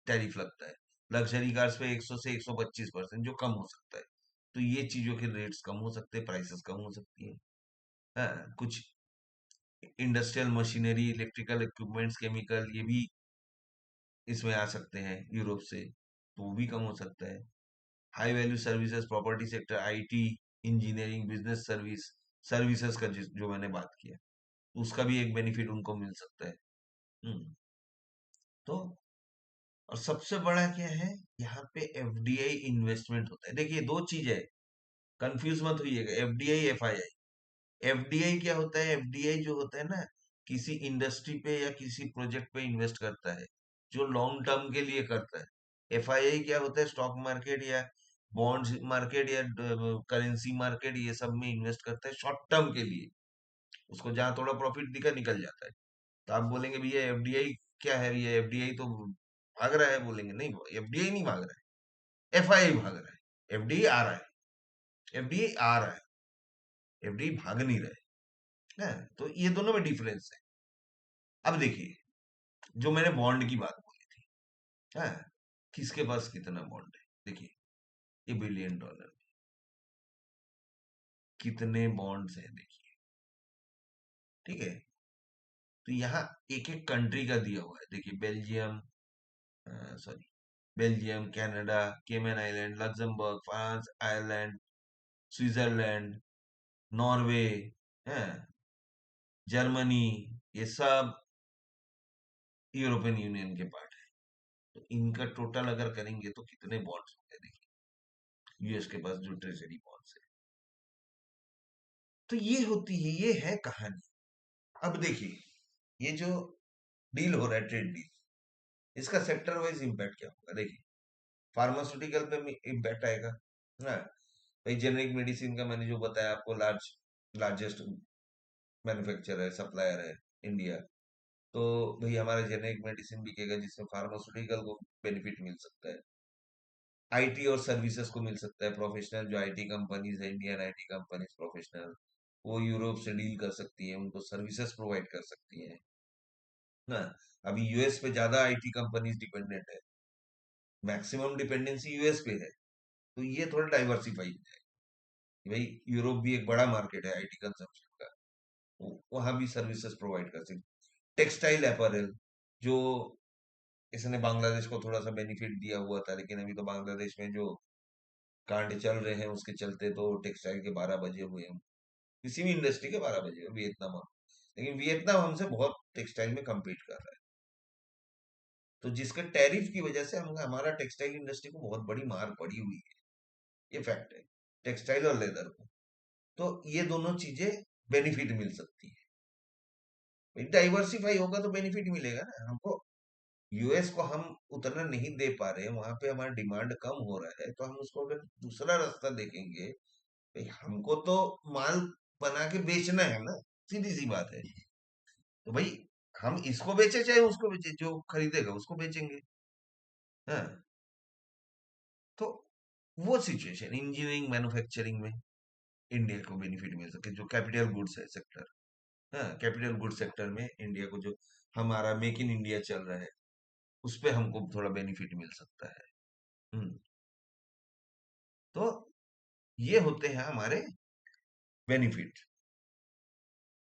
टैरिफ लगता है। लग्जरी कार्स पे 100 से 125%, जो कम हो सकता है। तो ये चीजों के रेट्स कम हो सकते हैं, प्राइसेस कम हो सकती है। हाँ, कुछ industrial machinery, electrical equipments, chemical, ये भी इसमें आ सकते हैं यूरोप से, तो वो भी कम हो सकता है। High value services, property sector, IT, engineering, business service, services का जो मैंने बात किया, उसका भी एक बेनिफिट उनको मिल सकता है। हम्म, तो और सबसे बड़ा क्या है, यहाँ पे एफडीआई इन्वेस्टमेंट होता है। देखिए दो चीज है, कंफ्यूज मत होइएगा, एफडीआई, एफआईआई। एफडीआई क्या होता है, एफडीआई जो होता है ना, किसी इंडस्ट्री पे या किसी प्रोजेक्ट पे इन्वेस्ट करता है, जो लॉन्ग टर्म के लिए करता है। एफआईआई क्या होता है, स्टॉक मार्केट या बॉन्ड्स मार्केट या करेंसी मार्केट, ये सब में इन्वेस्ट करता है शॉर्ट टर्म के लिए। उसको जहां थोड़ा प्रॉफिट दिखा, निकल जाता है। तो आप बोलेंगे भैया एफडीआई क्या है, ये एफडीआई तो भाग रहा है, बोलेंगे नहीं, एफडीआई नहीं भाग रहा है, एफआईआई भाग रहा है। एफडीआई आ रहा है, एफडीआई आ रहा है, एफडीआई भाग नहीं रहा है। हाँ, तो ये दोनों में डिफरेंस है। अब देखिए, जो मैंने बॉन्ड की बात बोली थी, हाँ, किसके पास कितना बॉन्ड है, देखिए, ये $1 बिलियन कितने बॉन्ड्स हैं देखिए। ठीक है, तो यहाँ एक एक कंट्री का दिया हुआ है, देखिए, बेल्जियम, सॉरी, बेल्जियम, कनाडा, केमन island, Luxembourg, France, Ireland, Switzerland, Norway, है, जर्मनी, ये सब यूरोपियन यूनियन के पार्ट है। तो इनका टोटल अगर करेंगे तो कितने बॉन्ड्स होंगे, देखिए, यूएस के पास जो ट्रेजरी बॉन्ड्स है। तो ये होती है, ये है कहानी। अब देखिए, ये जो डील हो रहा है, ट्रेड डील, इसका सेक्टर वाइज इम्पैक्ट क्या होगा, देखिए, फार्मास्यूटिकल पे इम्पैक्ट आएगा। हाँ, भाई जेनरिक मेडिसिन का मैंने जो बताया आपको, लार्जेस्ट मैन्युफैक्चरर है, सप्लायर है इंडिया। तो भाई हमारा जेनेरिक मेडिसिन बिकेगा, जिसमें फार्मास्यूटिकल को बेनिफिट मिल सकता है। आईटी और सर्विसेज को मिल सकता है। प्रोफेशनल जो आईटी कंपनीज है, इंडियन आईटी कंपनीज प्रोफेशनल, वो यूरोप से डील कर सकती है, उनको सर्विसेज प्रोवाइड कर सकती है ना। अभी यूएस पे ज्यादा आईटी कंपनीज डिपेंडेंट है, मैक्सिमम डिपेंडेंसी यूएस पे है। तो ये थोड़ा डाइवर्सिफाई है कि भाई यूरोप भी एक बड़ा मार्केट है आईटी कंजम्पशन का, वहां भी सर्विसेज प्रोवाइड कर सकते। टेक्सटाइल अपैरल, जो इसने बांग्लादेश को थोड़ा सा बेनिफिट दिया हुआ था, लेकिन अभी तो बांग्लादेश में जो कांड चल रहे हैं उसके चलते तो टेक्सटाइल के 12 बजे हुए हैं, किसी भी इंडस्ट्री के 12 बजे हुए, वियतनाम। लेकिन वियतनाम हमसे बहुत टेक्सटाइल में कम्पीट कर रहा है, तो जिसके टैरिफ की वजह से हम हमारा टेक्सटाइल इंडस्ट्री को बहुत बड़ी मार पड़ी हुई है। ये फैक्ट है, टेक्सटाइल और लेदर को। तो ये दोनों चीजें बेनिफिट मिल सकती है, डाइवर्सिफाई होगा तो बेनिफिट मिलेगा ना हमको। यूएस को हम उतना नहीं दे पा रहे हैं, वहां पे हमारा डिमांड कम हो रहा है, तो हम उसको अगर दूसरा रास्ता देखेंगे, भाई हमको तो माल बना के बेचना है ना, सीधी सी बात है। तो भाई हम इसको बेचे चाहे उसको बेचे, जो खरीदेगा उसको बेचेंगे। हाँ, तो वो सिचुएशन इंजीनियरिंग मैन्युफैक्चरिंग में इंडिया को बेनिफिट मिल सके, जो कैपिटल गुड्स है सेक्टर। हाँ, कैपिटल गुड्स सेक्टर में इंडिया को जो हमारा मेक इन इंडिया चल रहा है, उस पे हमको थोड़ा बेनिफिट मिल सकता है। हम्म, तो ये होते हैं हमारे बेनिफिट।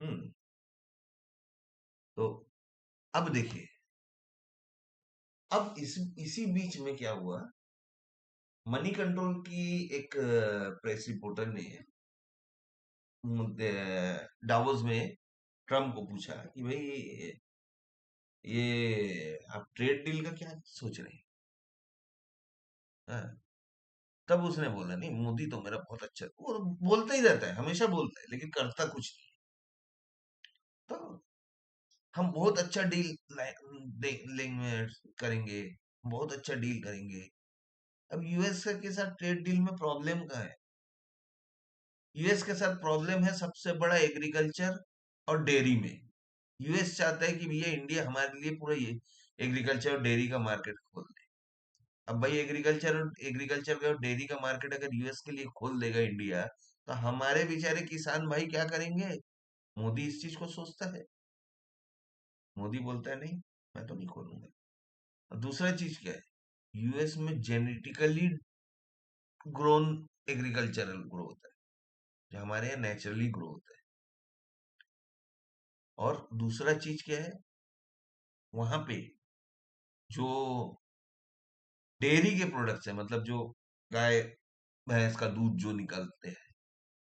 हम्म, तो अब देखिए, अब इसी बीच में क्या हुआ, मनी कंट्रोल की एक प्रेस रिपोर्टर ने डावोस में ट्रम्प को पूछा कि भाई ये आप ट्रेड डील का क्या सोच रहे हैं। हाँ, तब उसने बोला नहीं, मोदी तो मेरा बहुत अच्छा, वो बोलता ही रहता है, हमेशा बोलता है, लेकिन करता कुछ नहीं। तो हम बहुत अच्छा डील लेंगे, करेंगे, बहुत अच्छा डील करेंगे। अब यूएस के साथ ट्रेड डील में प्रॉब्लम क्या है? यूएस के साथ प्रॉब्लम है सबसे बड़ा एग्रीकल्चर और डेयरी में। यूएस चाहता है कि भैया इंडिया हमारे लिए पूरा ये एग्रीकल्चर और डेयरी का मार्केट खोल दे। अब भाई एग्रीकल्चर का और डेयरी का मार्केट अगर यूएस के लिए खोल देगा इंडिया, तो हमारे बेचारे किसान भाई क्या करेंगे? मोदी इस चीज को सोचता है। मोदी बोलता है नहीं, मैं तो नहीं खोलूंगा। और दूसरा चीज क्या है, यूएस में जेनेटिकली ग्रोन एग्रीकल्चरल ग्रो होता है, जो हमारे यहाँ नेचुरली ग्रो होता है। और दूसरा चीज क्या है, वहां पे जो डेयरी के प्रोडक्ट्स है, मतलब जो गाय भैंस का दूध जो निकलते हैं,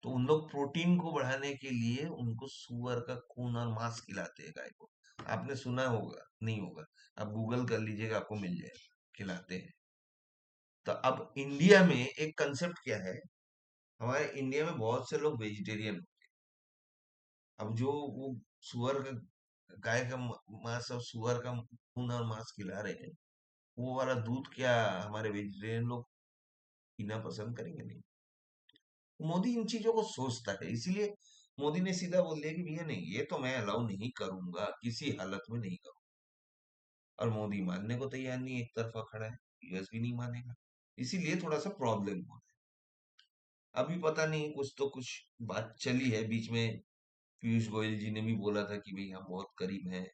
तो उन लोग प्रोटीन को बढ़ाने के लिए उनको सुअर का खून और मांस खिलाते हैं गाय को। आपने सुना होगा, नहीं होगा, आप गूगल कर लीजिएगा, आपको मिल जाएगा, खिलाते हैं। तो अब इंडिया में एक कंसेप्ट क्या है, हमारे इंडिया में बहुत से लोग वेजिटेरियन। अब जो वो सुअर का, गाय का मांस और सुअर का खून और मांस खिला रहे हैं, वो वाला दूध क्या हमारे वेजिटेरियन लोग पीना पसंद करेंगे? नहीं। मोदी इन चीजों को सोचता है, इसीलिए मोदी ने सीधा बोल दिया कि भैया नहीं, ये तो मैं अलाउ नहीं करूंगा, किसी हालत में नहीं करूंगा। और मोदी मानने को तैयार नहीं, एक तरफा खड़ा है, यूएस भी नहीं मानेगा। इसीलिए थोड़ा सा प्रॉब्लम हो रहा है। अभी पता नहीं, कुछ तो कुछ बात चली है बीच में। पीयूष गोयल जी ने भी बोला था कि भाई हम बहुत करीब हैं।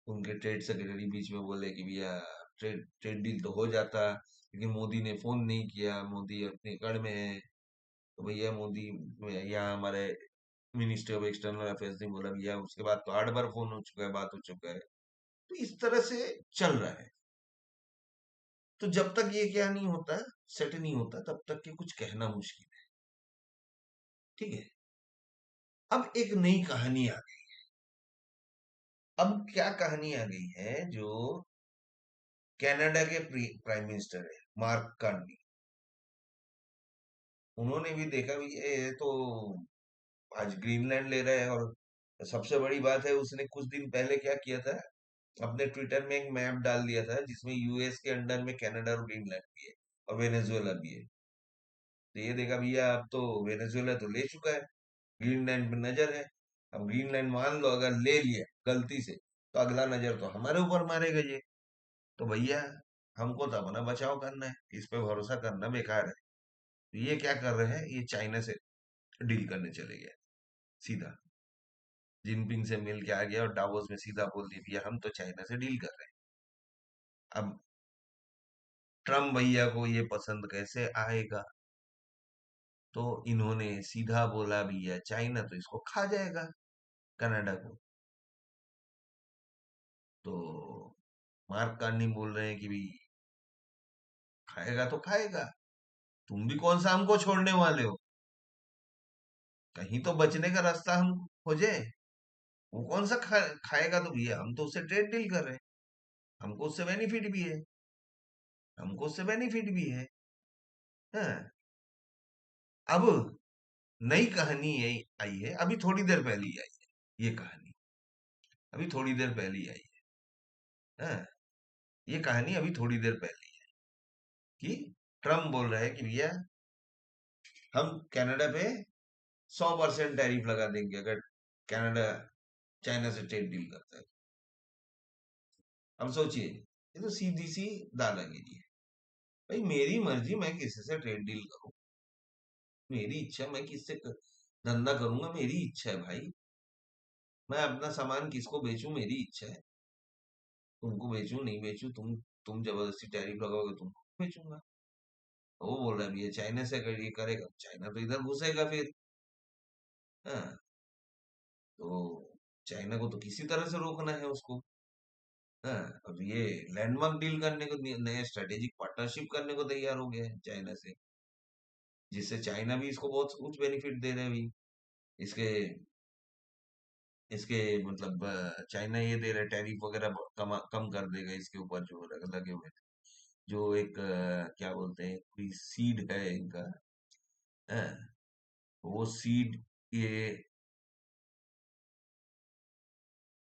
उनके ट्रेड सेक्रेटरी बीच में बोले कि भैया ट्रेड ट्रेड डील तो हो जाता, लेकिन मोदी ने फोन नहीं किया, मोदी अपने गढ़ में है। तो भैया मोदी, यहाँ हमारे मिनिस्ट्री ऑफ एक्सटर्नल अफेयर्स ने बोला भैया, उसके बाद तो 8 बार फोन हो चुका है, बात हो चुका है। तो इस तरह से चल रहा है। तो जब तक ये क्या नहीं होता, सेट नहीं होता, तब तक के कुछ कहना मुश्किल है। ठीक है, अब एक नई कहानी आ गई। अब क्या कहानी आ गई है, जो कनाडा के प्राइम मिनिस्टर है, मार्क कार्नी, उन्होंने भी देखा भी ये तो आज ग्रीनलैंड ले रहा है। और सबसे बड़ी बात है, उसने कुछ दिन पहले क्या किया था, अपने ट्विटर में एक मैप डाल दिया था जिसमें यूएस के अंडर में कनाडा और ग्रीनलैंड भी है और वेनेजुएला भी है। तो ये देखा भैया, अब तो वेनेजुएला तो ले चुका है, ग्रीनलैंड पे नजर है। अब ग्रीनलैंड मान लो अगर ले लिया गलती से, तो अगला नजर तो हमारे ऊपर मारेगा ये। तो भैया हमको तो अपना बचाव करना है, इस पे भरोसा करना बेकार है। तो ये क्या कर रहे हैं, ये चाइना से डील करने चले गए सीधा। जिनपिंग से मिल के आ गया और डावोस में सीधा बोल दिया भैया हम तो चाइना से डील कर रहे हैं। अब ट्रम्प भैया को ये पसंद कैसे आएगा, तो इन्होंने सीधा बोला भैया चाइना तो इसको खा जाएगा, कनाडा को। तो मार्क कार्नी बोल रहे हैं कि भाई खाएगा तो खाएगा, तुम भी कौन सा हमको छोड़ने वाले हो, कहीं तो बचने का रास्ता हम खोजे। वो कौन सा खाएगा, तो भैया हम तो उससे ट्रेड डील कर रहे हैं, हमको उससे बेनिफिट भी है, हमको उससे बेनिफिट भी है। हाँ। अब नई कहानी ये आई है, अभी थोड़ी देर पहले ही आई है ये कहानी, अभी थोड़ी देर पहले ही आई है। हाँ, ये कहानी अभी थोड़ी देर पहले ही कि ट्रम्प बोल रहा है कि भैया हम कनाडा पे 100% टैरिफ लगा देंगे अगर कनाडा चाइना से ट्रेड डील करता है। अब सोचिए, ये तो सीधी सी दादागिरी है। भाई मेरी मर्जी, मैं किसी से ट्रेड डील करूं, मेरी इच्छा, मैं किससे धंधा करूंगा, मेरी इच्छा है भाई। मैं अपना सामान किसको बेचूं, मेरी इच्छा है। तुमको बेचूं नहीं बेचूं, तुम जबरदस्ती टैरिफ लगाओगे, तुमको बेचूंगा। तो वो बोल रहा है भैया चाइना से अगर ये करेगा, चाइना तो इधर घुसेगा फिर। हाँ, तो चाइना को तो किसी तरह से रोकना है उसको। हाँ, अब ये लैंडमार्क डील करने को, नए स्ट्रेटेजिक पार्टनरशिप करने को तैयार हो गया है चाइना से, जिससे चाइना भी इसको बहुत कुछ बेनिफिट दे रहे हैं अभी। इसके इसके मतलब चाइना ये दे रहा है टैरिफ वगैरह कम कम कर देगा इसके ऊपर जो लगे हुए थे। जो एक क्या बोलते हैं, कोई सीड है इनका, हाँ, वो सीड ये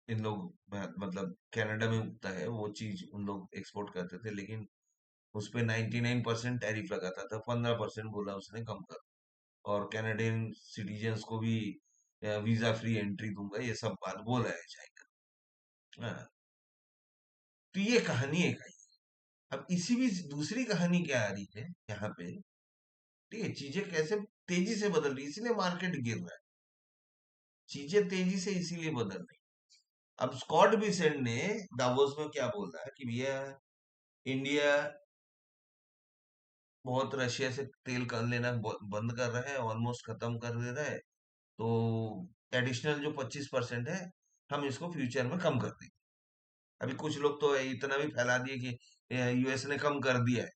इन लोग मतलब कनाडा में उगता है, वो चीज उन लोग एक्सपोर्ट करते थे, लेकिन उस पे 99% टैरिफ लगाता था, 15% बोला उसने कम कर। और कैनेडियन सिटीजन्स को भी वीजा फ्री एंट्री दूंगा, ये सब बात बोला है चाइना। हाँ, तो ये कहानी एक आई। अब इसी भी दूसरी कहानी क्या आ रही है यहाँ पे, ठीक है, चीजें कैसे तेजी से बदल रही है, इसीलिए मार्केट गिर रहा है। चीजें तेजी से इसीलिए बदल रही। अब स्कॉट बिसेंट ने दावोस में क्या बोल रहा है कि भैया इंडिया बहुत रशिया से तेल कर लेना बंद कर रहा है, ऑलमोस्ट खत्म कर दे रहा है। तो एडिशनल जो 25% है, हम इसको फ्यूचर में कम कर देंगे। अभी कुछ लोग तो इतना भी फैला दिए कि यूएस ने कम कर दिया है,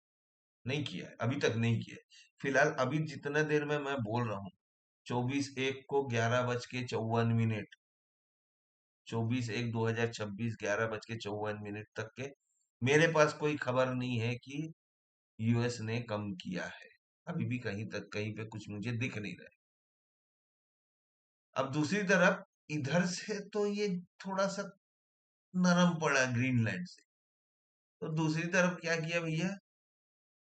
नहीं किया है, अभी तक नहीं किया है। फिलहाल अभी जितना देर में मैं बोल रहा हूँ, 24/1 को 11:54, 24/1/2026 11:54 तक के मेरे पास कोई खबर नहीं है कि यूएस ने कम किया है। अभी भी कहीं तक कहीं पे कुछ मुझे दिख नहीं रहा है। अब दूसरी तरफ इधर से तो ये थोड़ा सा नरम पड़ा ग्रीनलैंड से। तो दूसरी तरफ क्या किया भैया,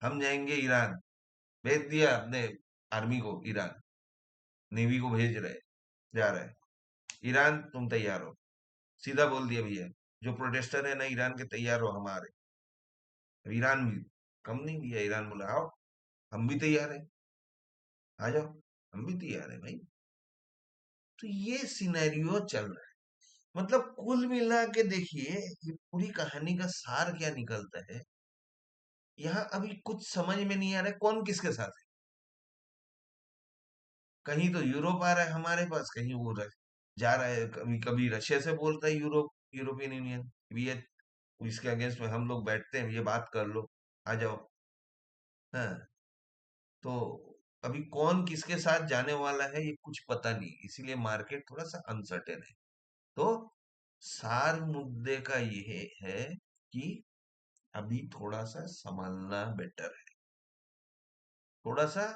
हम जाएंगे ईरान, भेज दिया अपने आर्मी को ईरान, नेवी को भेज रहे, जा रहे हैं ईरान, तुम तैयार हो। सीधा बोल दिया भैया, जो प्रोटेस्टर है ना ईरान के, तैयार हो हमारे। अब ईरान भी कम नहीं दिया, ईरान बोला आओ, हम भी तैयार है, आ जाओ, हम भी तैयार है भाई। तो ये सिनेरियो चल रहा है। मतलब कुल मिला के देखिए, ये पूरी कहानी का सार क्या निकलता है, यहाँ अभी कुछ समझ में नहीं आ रहा है कौन किसके साथ है। कहीं तो यूरोप आ रहा है हमारे पास, कहीं वो जा रहा है, कभी कभी रशिया से बोलता है यूरोपियन यूनियन, ये इसके अगेंस्ट में हम लोग बैठते हैं, ये बात कर लो, आ जाओ। हाँ, तो अभी कौन किसके साथ जाने वाला है ये कुछ पता नहीं, इसीलिए मार्केट थोड़ा सा अनसर्टेन है। तो सार मुद्दे का ये है कि अभी थोड़ा सा संभालना बेटर है, थोड़ा सा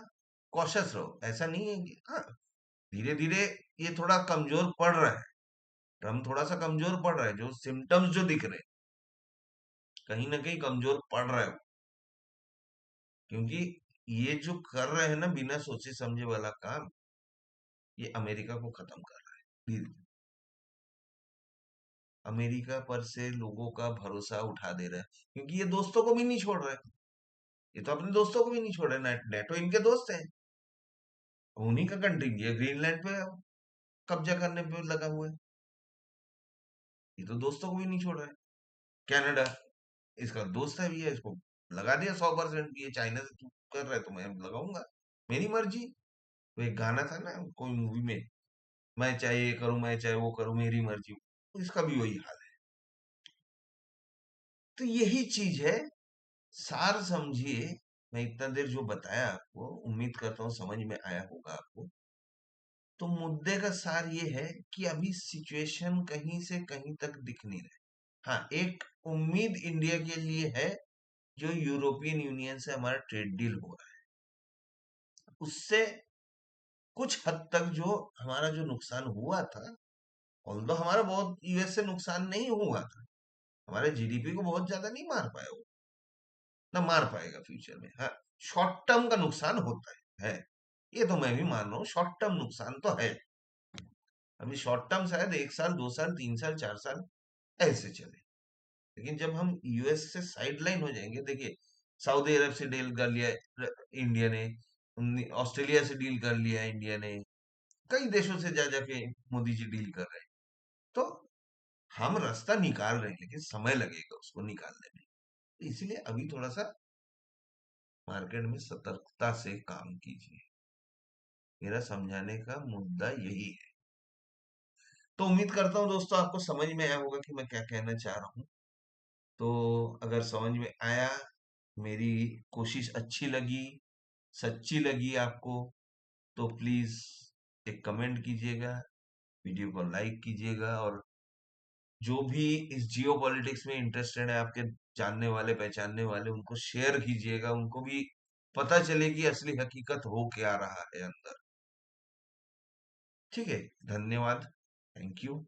कॉशियस रहो। ऐसा नहीं है कि हाँ, धीरे धीरे ये थोड़ा कमजोर पड़ रहा है, ड्रम थोड़ा सा कमजोर पड़ रहा है, जो सिम्टम्स जो दिख रहे हैं कहीं ना कहीं कमजोर पड़ रहा है। क्योंकि ये जो कर रहे हैं ना बिना सोचे समझे वाला काम, ये अमेरिका को खत्म कर रहा है धीरे धीरे। अमेरिका पर से लोगों का भरोसा उठा दे रहा है, क्योंकि ये दोस्तों को भी नहीं छोड़ रहे। ये तो अपने दोस्तों को भी नहीं छोड़ रहे। नेटो इनके दोस्त हैं, उन्हीं का कंट्री ये ग्रीनलैंड पे कब्जा करने पे लगा हुआ है। ये तो दोस्तों को भी नहीं छोड़ रहा है। कनाडा इसका दोस्त है भी है, इसको लगा दिया 100% भी है। चाइना से तू कर रहा है तो मैं लगाऊंगा, मेरी मर्जी। वो एक गाना था ना कोई मूवी में, मैं चाहे ये करूं मैं चाहे वो करूं मेरी मर्जी। तो इसका भी वही हाल है। तो यही चीज है, सार समझिए। मैं इतना देर जो बताया आपको, उम्मीद करता हूँ समझ में आया होगा आपको। तो मुद्दे का सार ये है कि अभी सिचुएशन कहीं से कहीं तक दिख नहीं रही। हाँ, एक उम्मीद इंडिया के लिए है, जो यूरोपियन यूनियन से हमारा ट्रेड डील हो रहा है, उससे कुछ हद तक जो हमारा जो नुकसान हुआ था, ऑल्दो हमारा बहुत यूएस से नुकसान नहीं हुआ था, हमारे जीडीपी को बहुत ज्यादा नहीं मार पाया वो, ना मार पाएगा फ्यूचर में। हाँ, शॉर्ट टर्म का नुकसान होता है, ये तो मैं भी मान रहा हूँ, शॉर्ट टर्म नुकसान तो है। अभी शॉर्ट टर्म शायद 1 साल 2 साल 3 साल 4 साल ऐसे चले, लेकिन जब हम यूएस से साइड लाइन हो जाएंगे, देखिए सऊदी अरब से डील कर लिया इंडिया ने, ऑस्ट्रेलिया से डील कर लिया इंडिया ने, कई देशों से जा जाके मोदी जी डील कर रहे हैं। तो हम रास्ता निकाल रहे हैं, लेकिन समय लगेगा उसको निकालने में। तो इसलिए अभी थोड़ा सा मार्केट में सतर्कता से काम कीजिए, मेरा समझाने का मुद्दा यही है। तो उम्मीद करता हूँ दोस्तों आपको समझ में आया होगा कि मैं क्या कहना चाह रहा हूँ। तो अगर समझ में आया, मेरी कोशिश अच्छी लगी, सच्ची लगी आपको, तो प्लीज एक कमेंट कीजिएगा, वीडियो को लाइक कीजिएगा, और जो भी इस जियो पॉलिटिक्स में इंटरेस्टेड है, आपके जानने वाले पहचानने वाले, उनको शेयर कीजिएगा, उनको भी पता चले कि असली हकीकत हो क्या रहा है अंदर। ठीक है, धन्यवाद, थैंक यू।